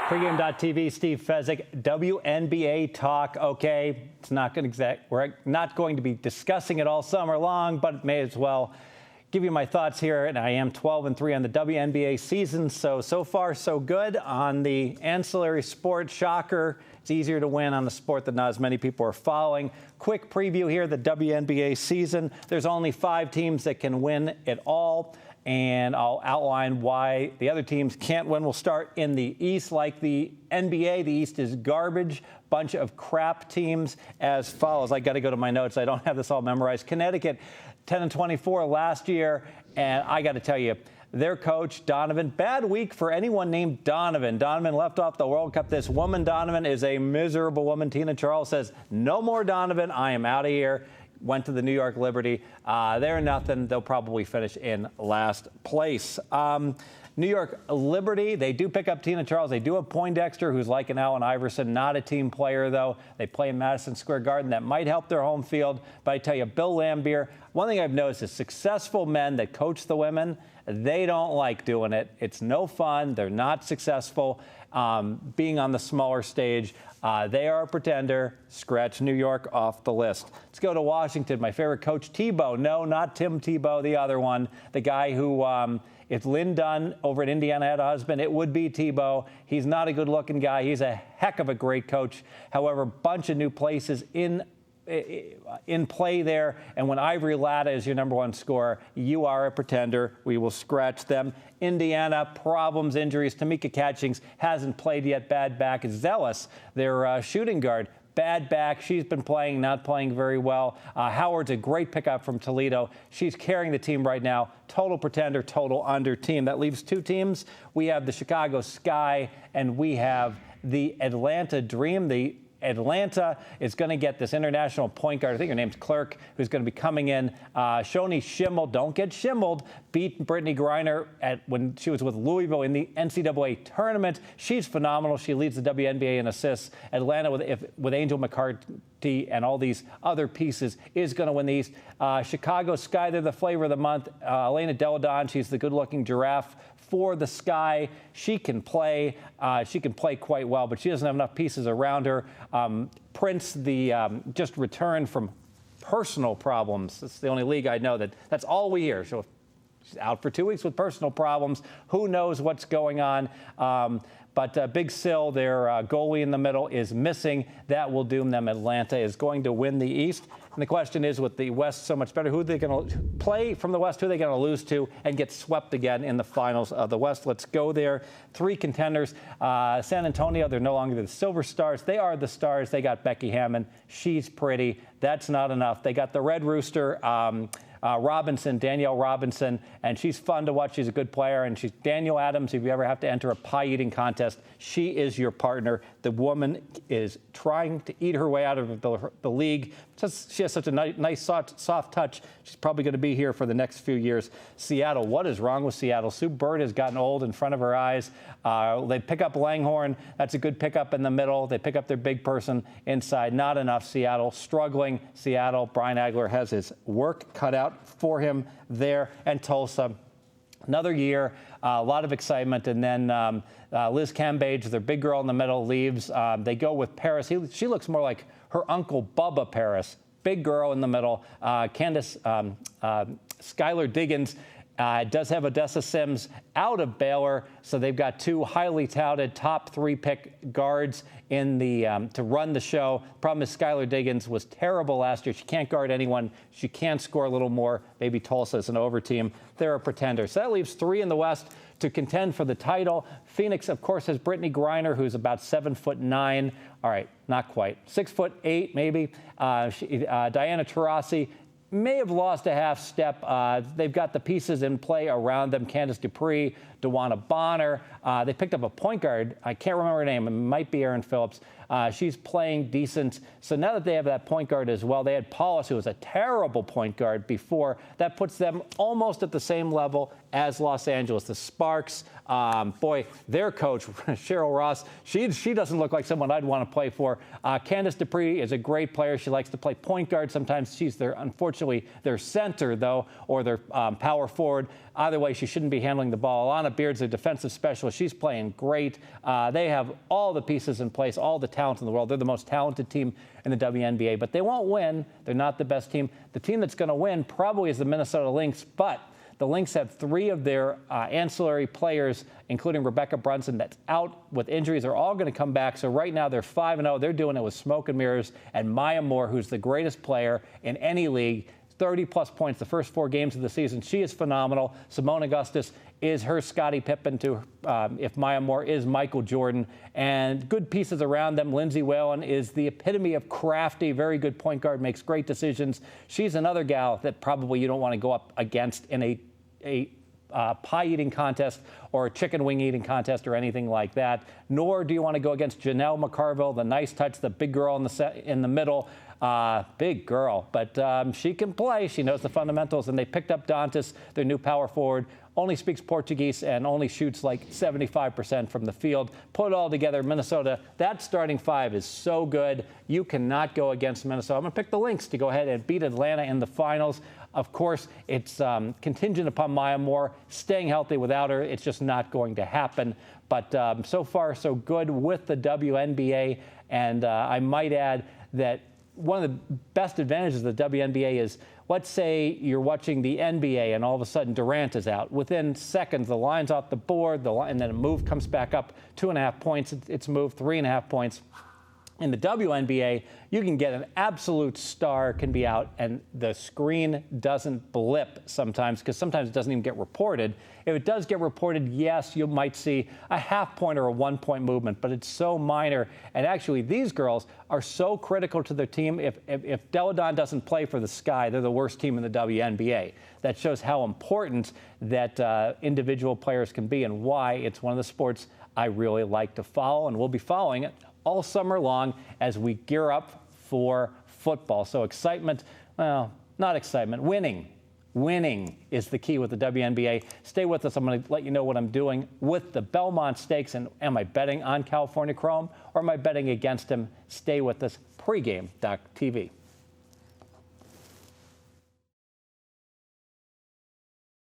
Pregame.tv, Steve Fezzik, WNBA talk. Okay, it's not going to we're not going to be discussing it all summer long, but may as well give you my thoughts here. And I am 12-3 on the WNBA season, so far so good. On the ancillary sport, shocker, it's easier to win on a sport that not as many people are following. Quick preview here, the WNBA season. There's only 5 teams that can win it all, and I'll outline why the other teams can't win. We'll start in the East. Like the NBA, the East is garbage. Bunch of crap teams as follows. I got to go to my notes. I don't have this all memorized. Connecticut, 10-24 last year, and I got to tell you, their coach, Donovan, bad week for anyone named Donovan. Donovan left off the World Cup. This woman, Donovan, is a miserable woman. Tina Charles says, no more Donovan. I am out of here. Went to the New York Liberty. They're nothing. They'll probably finish in last place. New York Liberty, they do pick up Tina Charles. They do have Poindexter, who's like an Allen Iverson, not a team player, though. They play in Madison Square Garden. That might help their home field. But I tell you, Bill Laimbeer, one thing I've noticed is successful men that coach the women, they don't like doing it. It's no fun. They're not successful being on the smaller stage. They are a pretender. Scratch New York off the list. Let's go to Washington. My favorite coach, Tebow. No, not Tim Tebow, the other one. The guy who, if Lynn Dunn over at Indiana had a husband, it would be Tebow. He's not a good-looking guy. He's a heck of a great coach. However, a bunch of new places in play there, and when Ivory Latta is your number one scorer, you are a pretender. We will scratch them. Indiana, problems, injuries. Tamika Catchings hasn't played yet. Bad back. Zealous, their shooting guard. Bad back. She's been playing, not playing very well. Howard's a great pickup from Toledo. She's carrying the team right now. Total pretender, total under team. That leaves 2 teams. We have the Chicago Sky, and we have the Atlanta Dream. The Atlanta is going to get this international point guard. I think her name's Clerk, who's going to be coming in. Shoni Schimmel, don't get shimmeled, beat Brittany Griner when she was with Louisville in the NCAA tournament. She's phenomenal. She leads the WNBA in assists. Atlanta, with Angel McCarty and all these other pieces, is going to win the East. Chicago Sky, they're the flavor of the month. Elena Deladon, she's the good-looking giraffe for the Sky. She can play. She can play quite well, but she doesn't have enough pieces around her. Prince, just returned from personal problems. It's the only league I know that's all we hear. So she's out for 2 weeks with personal problems. Who knows what's going on? But Big Sill, their goalie in the middle, is missing. That will doom them. Atlanta is going to win the East. And the question is, with the West so much better, who are they going to play from the West? Who are they going to lose to and get swept again in the finals of the West? Let's go there. 3 contenders. San Antonio, they're no longer the Silver Stars. They are the Stars. They got Becky Hammon. She's pretty. That's not enough. They got the Red Rooster, Robinson, Danielle Robinson, and she's fun to watch. She's a good player, and she's Danielle Adams. If you ever have to enter a pie-eating contest, she is your partner. The woman is trying to eat her way out of the league. She has such a nice, soft touch. She's probably going to be here for the next few years. Seattle, what is wrong with Seattle? Sue Bird has gotten old in front of her eyes. They pick up Langhorne. That's a good pickup in the middle. They pick up their big person inside. Not enough. Seattle struggling. Seattle, Brian Agler has his work cut out for him there. And Tulsa, another year, a lot of excitement. And then Liz Cambage, their big girl in the middle, leaves. They go with Paris. She looks more like her uncle Bubba Paris. Big girl in the middle. Skylar Diggins does have Odessa Sims out of Baylor, so they've got 2 highly touted top 3 pick guards in the to run the show. Problem is Skylar Diggins was terrible last year. She can't guard anyone. She can score a little more. Maybe Tulsa is an over team. They're a pretender. So that leaves 3 in the West to contend for the title. Phoenix, of course, has Brittany Griner, who's about 7'9". All right, not quite. 6'8", maybe. Diana Taurasi may have lost a half step. They've got the pieces in play around them. Candace Dupree, DeWanna Bonner. They picked up a point guard. I can't remember her name. It might be Erin Phillips. She's playing decent. So now that they have that point guard as well, they had Paulus, who was a terrible point guard before. That puts them almost at the same level as Los Angeles. The Sparks, boy, their coach, Cheryl Ross, she doesn't look like someone I'd want to play for. Candace Dupree is a great player. She likes to play point guard. Sometimes she's their, unfortunately, Unfortunately, their center, though, or their power forward, either way, she shouldn't be handling the ball. Alana Beard's a defensive specialist. She's playing great. They have all the pieces in place, all the talent in the world. They're the most talented team in the WNBA, but they won't win. They're not the best team. The team that's going to win probably is the Minnesota Lynx, but the Lynx have 3 of their ancillary players, including Rebecca Brunson, that's out with injuries. They're all going to come back. So right now they're 5-0. They're doing it with smoke and mirrors. And Maya Moore, who's the greatest player in any league, 30-plus points the first 4 games of the season. She is phenomenal. Simone Augustus is her Scottie Pippen to if Maya Moore is Michael Jordan. And good pieces around them. Lindsay Whalen is the epitome of crafty, very good point guard, makes great decisions. She's another gal that probably you don't want to go up against in a pie-eating contest or a chicken wing-eating contest or anything like that. Nor do you want to go against Janelle McCarville, the nice touch, the big girl in the middle. Big girl, but she can play. She knows the fundamentals, and they picked up Dantas, their new power forward, only speaks Portuguese and only shoots like 75% from the field. Put it all together, Minnesota, that starting 5 is so good. You cannot go against Minnesota. I'm going to pick the Lynx to go ahead and beat Atlanta in the finals. Of course, it's contingent upon Maya Moore staying healthy. Without her, it's just not going to happen. But so far, so good with the WNBA. And I might add that one of the best advantages of the WNBA is, let's say you're watching the NBA and all of a sudden Durant is out. Within seconds, the line's off the board, and then a move comes back up 2.5 points. It's moved 3.5 points. In the WNBA, you can get an absolute star can be out, and the screen doesn't blip sometimes, because sometimes it doesn't even get reported. If it does get reported, yes, you might see a half-point or a 1-point movement, but it's so minor. And actually, these girls are so critical to their team. If Deladon doesn't play for the Sky, they're the worst team in the WNBA. That shows how important that individual players can be and why it's one of the sports I really like to follow, and we'll be following it all summer long as we gear up for football. So excitement, well, not excitement, winning. Winning is the key with the WNBA. Stay with us. I'm going to let you know what I'm doing with the Belmont Stakes. And am I betting on California Chrome or am I betting against him? Stay with us. Pregame.tv.